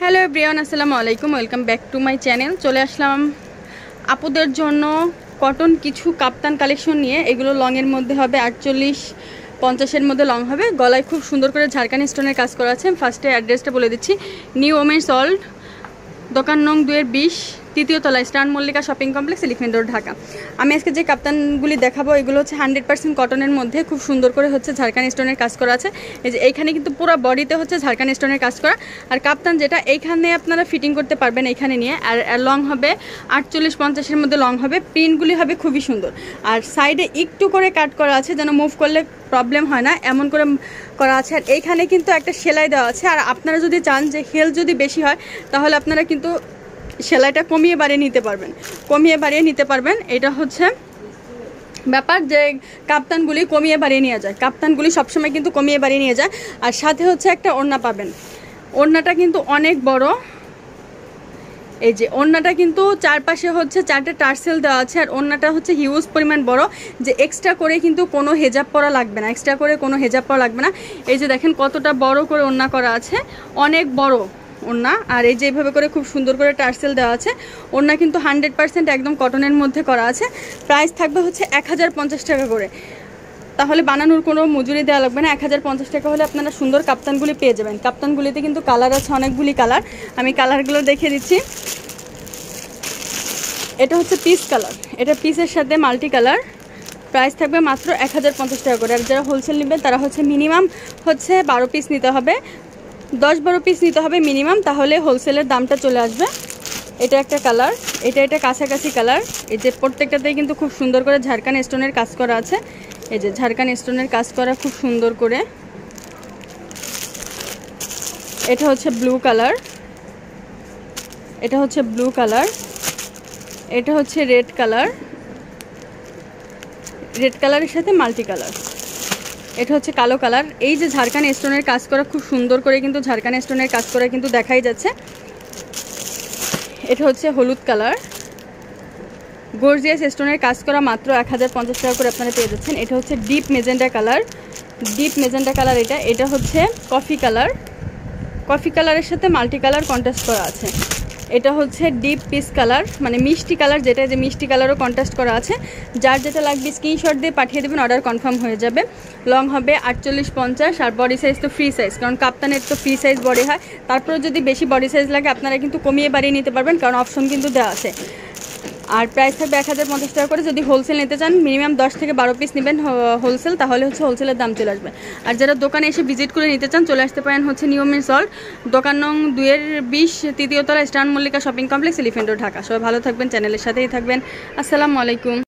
Hello everyone, আসসালামু আলাইকুম। Welcome back to my channel. চলে আসলাম আপুদের জন্য কটন কিছু কাপ্তান কালেকশন নিয়ে। এগুলো লংয়ের মধ্যে হবে 48-50-এর মধ্যে লং হবে। গলায় খুব সুন্দর করে ঝাড়খানি স্টোনের কাজ করা আছে। ফার্স্টে অ্যাড্রেসটা বলে দিচ্ছি, নিউ ওমেন্স ওয়ার্ল্ড, দোকান নং 2-20, তৃতীয় তলায়, star Mallika shopping complex, elephant road, Dhaka. আমি আজকে যে কাপ্তানগুলি দেখাবো এগুলো হচ্ছে 100% কটনের মধ্যে খুব সুন্দর করে হচ্ছে ঝাড়খানি স্টোনের কাজ করা আছে। এই যে এইখানে কিন্তু পুরো বডিতে হচ্ছে ঝাড়খানি স্টোনের কাজ করা। আর কাপ্তান যেটা এইখানে আপনারা ফিটিং করতে পারবেন এইখানে নিয়ে। আর লং হবে 48-50-এর মধ্যে লং হবে। প্রিন্টগুলি হবে খুবই সুন্দর। আর সাইডে একটু করে কাট করা আছে যেন মুভ করলে প্রবলেম হয় না, এমন করে করা আছে। আর এইখানে কিন্তু একটা সেলাই দেওয়া আছে। আর আপনারা যদি চান যে হেল যদি বেশি হয় তাহলে আপনারা কিন্তু সেলাইটা কমিয়ে বাড়িয়ে নিতে পারবেন। এটা হচ্ছে ব্যাপার যে কাপ্তানগুলি কমিয়ে বাড়িয়ে নিয়ে যায়। কাপ্তানগুলি সবসময় কিন্তু কমিয়ে বাড়িয়ে নিয়ে যায়। আর সাথে হচ্ছে একটা ওড়না পাবেন। ওড়নাটা কিন্তু অনেক বড়। এই যে ওড়নাটা কিন্তু চারপাশে হচ্ছে 4টে টার্সেল দেওয়া আছে। আর ওড়নাটা হচ্ছে হিউজ পরিমাণ বড়, যে এক্সট্রা করে কিন্তু কোনো হেজাব পরা লাগবে না, এই যে দেখেন কতটা বড় করে ওড়না করা আছে, অনেক বড় ওড়না। আর এই যে এইভাবে করে খুব সুন্দর করে টার্সেল দেওয়া আছে। ওড়না কিন্তু 100% একদম কটনের মধ্যে করা আছে। প্রাইস থাকবে হচ্ছে 1050 টাকা করে। তাহলে বানানোর কোনো মজুরি দেওয়া লাগবে না। 1050 টাকা হলে আপনারা সুন্দর কাপ্তানগুলি পেয়ে যাবেন। কাপ্তানগুলিতে কিন্তু কালার আছে অনেকগুলি কালার, আমি কালারগুলো দেখিয়ে দিচ্ছি। এটা হচ্ছে পিস কালার, এটা পিসের সাথে মাল্টি কালার। প্রাইস থাকবে মাত্র 1050 টাকা করে। আর যারা হোলসেল নেবেন তারা হচ্ছে মিনিমাম হচ্ছে 12 পিস নিতে হবে, 10-12 পিস নিতে হবে মিনিমাম, তাহলে হোলসেলের দামটা চলে আসবে। এটা একটা কালার, এটা কাছাকাছি কালার। এই যে প্রত্যেকটাতেই কিন্তু খুব সুন্দর করে ঝাড়খানি স্টোনের কাজ করা আছে। এই যে ঝাড়খানি স্টোনের কাজ করা খুব সুন্দর করে। এটা হচ্ছে ব্লু কালার, এটা হচ্ছে ব্লু কালার, এটা হচ্ছে রেড কালার, রেড কালারের সাথে মাল্টি কালার। এটা হচ্ছে কালো কালার। এই যে ঝাড়খানি স্টোনের কাজ করা খুব সুন্দর করে কিন্তু ঝাড়খানি স্টোনের কাজ করা কিন্তু দেখাই যাচ্ছে। এটা হচ্ছে হলুদ কালার, গর্জিয়াস স্টোনের কাজ করা, মাত্র 1050 টাকা করে আপনারা পেয়ে যাচ্ছেন। এটা হচ্ছে ডিপ মেজেন্টা কালার, এটা হচ্ছে কফি কালার, কফি কালারের সাথে মাল্টি কালার কন্ট্রাস্ট করা আছে। এটা হচ্ছে ডিপ পিস কালার, মানে মিষ্টি কালার, যেটা যে মিষ্টি কালারও কন্ট্রাস্ট করা আছে। যার যেটা লাগবে স্ক্রিনশট দিয়ে পাঠিয়ে দেবেন, অর্ডার কনফার্ম হয়ে যাবে। লং হবে 48-50। আর বডি সাইজ তো ফ্রি সাইজ, কারণ কাপ্তানের তো ফ্রি সাইজ বডি হয়। তারপরে যদি বেশি বডি সাইজ লাগে আপনারা কিন্তু কমিয়ে বাড়িয়ে নিতে পারবেন, কারণ অপশন কিন্তু দেওয়া আছে। আর প্রাইস থাকবে 1050 টাকা করে। যদি হোলসেল নিতে চান মিনিমাম 10-12 পিস নেবেন হোলসেল, তাহলে হচ্ছে হোলসেলের দাম চলে আসবে। আর যারা দোকানে এসে ভিজিট করে নিতে চান চলে আসতে পারেন হচ্ছে নিউ ওমেন্স ওয়ার্ল্ড, দোকান নং 2-20, তৃতীয় তলা, star Mallika shopping complex, elephant road, Dhaka. সবাই ভালো থাকবেন, চ্যানেলের সাথেই থাকবেন। আসসালামু আলাইকুম।